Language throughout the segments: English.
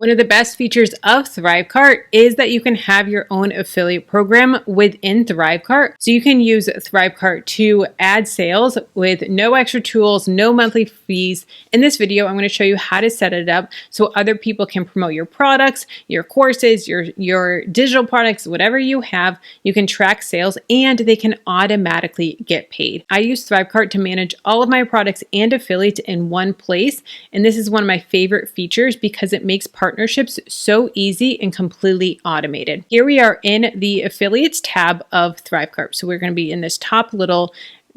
One of the best features of ThriveCart is that you can have your own affiliate program within ThriveCart. So you can use ThriveCart to add sales with no extra tools, no monthly fees. In this video, I'm going to show you how to set it up so other people can promote your products, your courses, your digital products, whatever you have. You can track sales and they can automatically get paid. I use ThriveCart to manage all of my products and affiliates in one place. And this is one of my favorite features because it makes partnerships so easy and completely automated. Here we are in the affiliates tab of ThriveCart. So we're going to be in this top little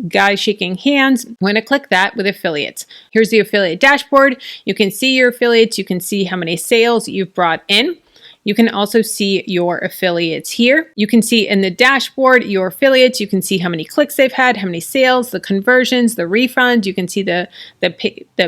guy shaking hands. I'm going to click that with affiliates. Here's the affiliate dashboard. You can see your affiliates. You can see how many sales you've brought in. You can also see your affiliates here. You can see in the dashboard your affiliates. You can see how many clicks they've had, how many sales, the conversions, the refunds. You can see the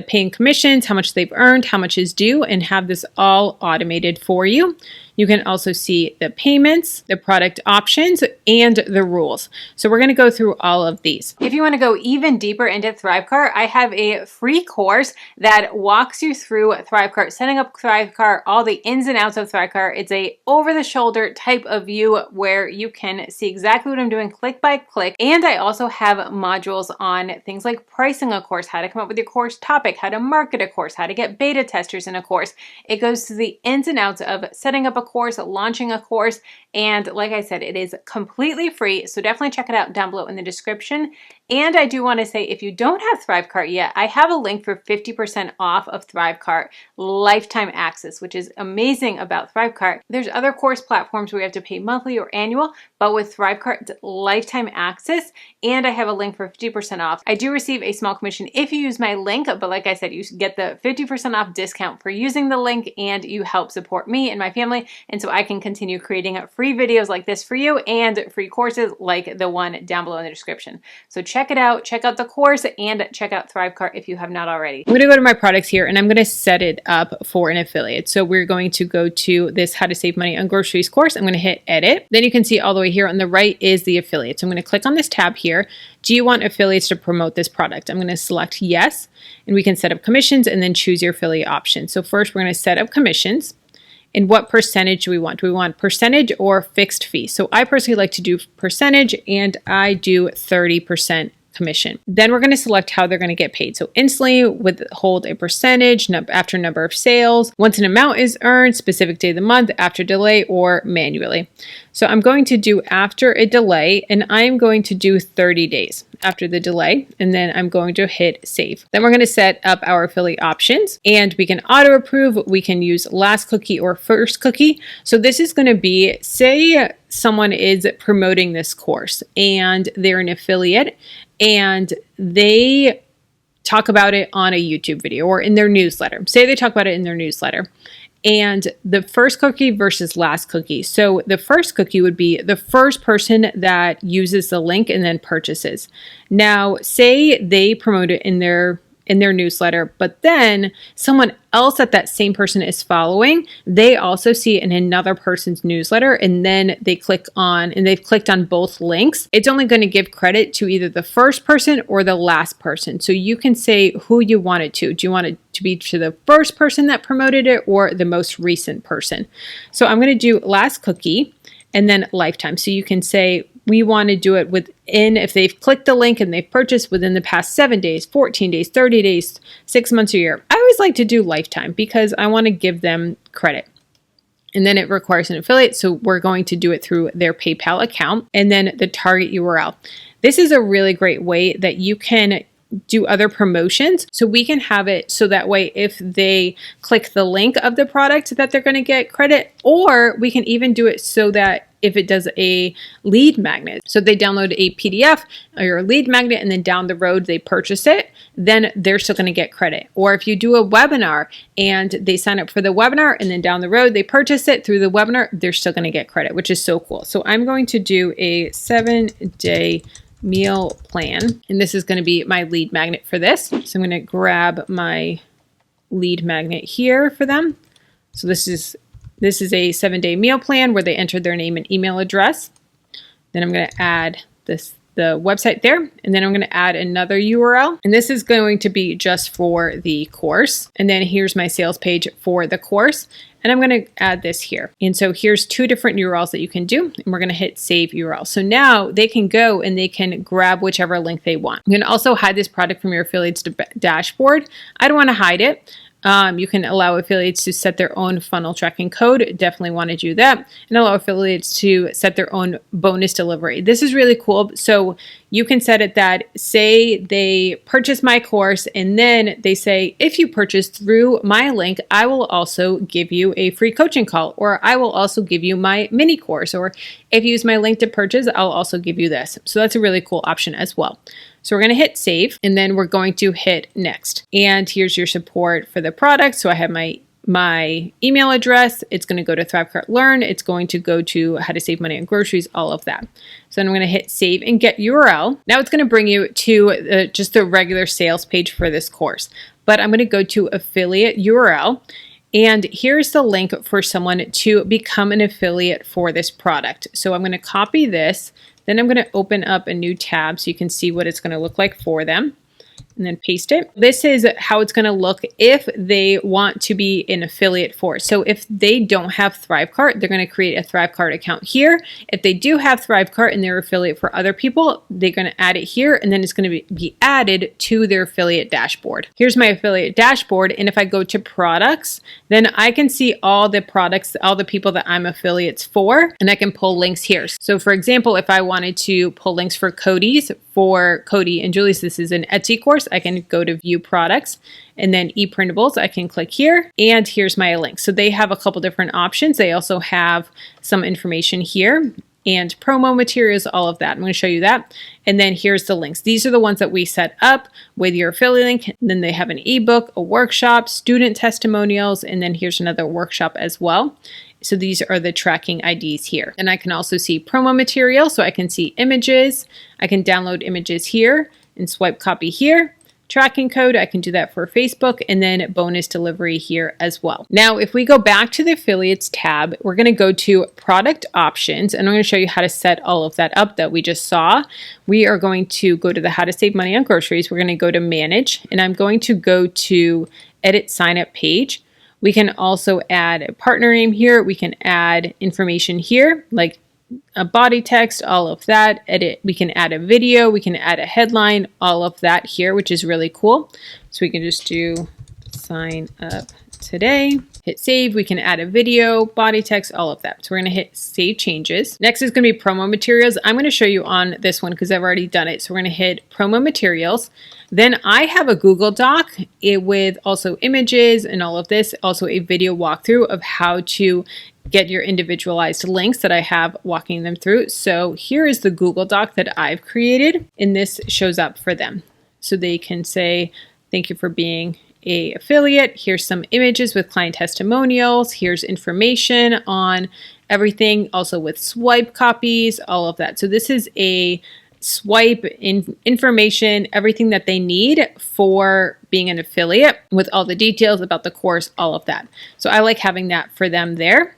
paying commissions, how much they've earned, how much is due, and have this all automated for you. You can also see the payments, the product options, and the rules. So we're going to go through all of these. If you want to go even deeper into ThriveCart, I have a free course that walks you through ThriveCart, setting up ThriveCart, all the ins and outs of ThriveCart. It's a over-the-shoulder type of view where you can see exactly what I'm doing click by click. And I also have modules on things like pricing a course, how to come up with your course topic, how to market a course, how to get beta testers in a course. It goes to the ins and outs of setting up a course, launching a course, and like I said, it is completely free, so definitely check it out down below in the description. And I do want to say, if you don't have ThriveCart yet, I have a link for 50% off of ThriveCart lifetime access, which is amazing about ThriveCart. There's other course platforms where you have to pay monthly or annual, but with ThriveCart, it's lifetime access, and I have a link for 50% off. I do receive a small commission if you use my link, but like I said, you get the 50% off discount for using the link, and you help support me and my family, and so I can continue creating free videos like this for you and free courses like the one down below in the description. So check it out, check out the course, and check out ThriveCart if you have not already. I'm going to go to my products here and I'm going to set it up for an affiliate. So we're going to go to this How to Save Money on Groceries course. I'm going to hit edit. Then you can see all the way here on the right is the affiliate. So I'm going to click on this tab here. Do you want affiliates to promote this product? I'm going to select yes, and we can set up commissions and then choose your affiliate option. So first we're going to set up commissions. And what percentage do we want? Do we want percentage or fixed fee? So I personally like to do percentage, and I do 30% commission. Then we're going to select how they're going to get paid. So instantly, withhold a percentage after number of sales, once an amount is earned, specific day of the month, after delay, or manually. So I'm going to do after a delay, and I'm going to do 30 days after the delay, and then I'm going to hit save. Then we're going to set up our affiliate options, and we can auto approve. We can use last cookie or first cookie. So this is going to be, say someone is promoting this course and they're an affiliate and they talk about it on a YouTube video or in their newsletter. Say they talk about it in their newsletter. And the first cookie versus last cookie. So the first cookie would be the first person that uses the link and then purchases. Now, say they promote it in their newsletter, but then someone else that same person is following, they also see it in another person's newsletter, and then they click on, and they've clicked on both links. It's only going to give credit to either the first person or the last person. So you can say who you want it to. Do you want it to be to the first person that promoted it or the most recent person? So I'm going to do last cookie and then lifetime. So you can say, we want to do it within, if they've clicked the link and they've purchased within the past 7 days, 14 days, 30 days, 6 months, a year. I always like to do lifetime because I want to give them credit. And then it requires an affiliate. So we're going to do it through their PayPal account and then the target URL. This is a really great way that you can do other promotions. So we can have it so that way if they click the link of the product that they're going to get credit, or we can even do it so that if it does a lead magnet, so they download a PDF or a lead magnet and then down the road they purchase it, then they're still going to get credit. Or if you do a webinar and they sign up for the webinar and then down the road they purchase it through the webinar, they're still going to get credit, which is so cool. So I'm going to do a 7-day meal plan, and this is going to be my lead magnet for this. So I'm going to grab my lead magnet here for them. So this is a 7-day meal plan where they entered their name and email address. Then I'm going to add the website there, and then I'm going to add another URL, and this is going to be just for the course. And then here's my sales page for the course. And I'm going to add this here. And so here's 2 different URLs that you can do. And we're going to hit save URL. So now they can go and they can grab whichever link they want. You can also hide this product from your affiliates dashboard. I don't want to hide it. You can allow affiliates to set their own funnel tracking code. Definitely want to do that. And allow affiliates to set their own bonus delivery. This is really cool. So you can set it that, say they purchase my course and then they say, if you purchase through my link, I will also give you a free coaching call, or I will also give you my mini course, or if you use my link to purchase, I'll also give you this. So that's a really cool option as well. So we're going to hit save, and then we're going to hit next. And here's your support for the product. So I have my email address. It's going to go to ThriveCart Learn. It's going to go to how to save money on groceries, all of that. So then I'm going to hit save and get URL. Now it's going to bring you to just the regular sales page for this course. But I'm going to go to affiliate URL. And here's the link for someone to become an affiliate for this product. So I'm going to copy this. Then I'm going to open up a new tab so you can see what it's going to look like for them. And then paste it. This is how it's going to look if they want to be an affiliate for. So if they don't have ThriveCart, they're going to create a ThriveCart account here. If they do have ThriveCart and they're affiliate for other people, they're going to add it here, and then it's going to be added to their affiliate dashboard. Here's my affiliate dashboard, and if I go to products, then I can see all the products, all the people that I'm affiliates for, and I can pull links here. So for example, if I wanted to pull links for Cody and Julie's, this is an Etsy course, I can go to view products, and then e-printables, I can click here, and here's my link. So they have a couple different options. They also have some information here and promo materials, all of that. I'm going to show you that. And then here's the links. These are the ones that we set up with your affiliate link. And then they have an ebook, a workshop, student testimonials, and then here's another workshop as well. So these are the tracking IDs here. And I can also see promo material. So I can see images. I can download images here and swipe copy here. Tracking code, I can do that for Facebook, and then bonus delivery here as well. Now, if we go back to the affiliates tab, we're going to go to product options, and I'm going to show you how to set all of that up that we just saw. We are going to go to the how to save money on groceries. We're going to go to manage, and I'm going to go to edit sign up page. We can also add a partner name here. We can add information here, like a body text, all of that. Edit. We can add a video. We can add a headline, all of that here, which is really cool. So we can just do sign up today, hit save. We can add a video, body text, all of that. So we're going to hit save changes. Next is going to be promo materials. I'm going to show you on this one because I've already done it. So we're going to hit promo materials. Then I have a Google Doc with also images and all of this, also a video walkthrough of how to get your individualized links that I have walking them through. So here is the Google Doc that I've created, and this shows up for them. So they can say, thank you for being an affiliate. Here's some images with client testimonials. Here's information on everything, also with swipe copies, all of that. So this is a swipe information, everything that they need for being an affiliate with all the details about the course, all of that. So I like having that for them there.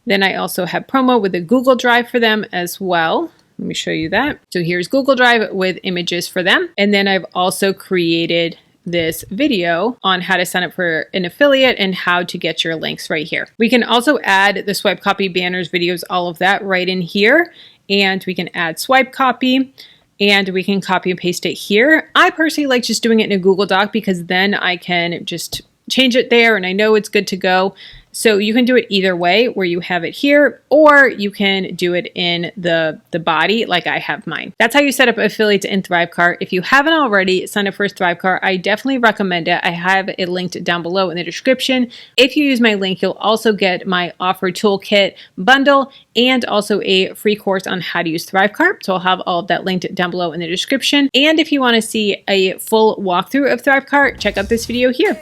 Then I also have promo with a Google Drive for them as well. Let me show you that. So here's Google Drive with images for them. And then I've also created this video on how to sign up for an affiliate and how to get your links right here. We can also add the swipe copy, banners, videos, all of that right in here. And we can add swipe copy. And we can copy and paste it here. I personally like just doing it in a Google Doc because then I can just change it there and I know it's good to go. So you can do it either way, where you have it here, or you can do it in the body like I have mine. That's how you set up affiliates in ThriveCart. If you haven't already signed up for ThriveCart, I definitely recommend it. I have it linked down below in the description. If you use my link, you'll also get my offer toolkit bundle and also a free course on how to use ThriveCart. So I'll have all of that linked down below in the description. And if you want to see a full walkthrough of ThriveCart, check out this video here.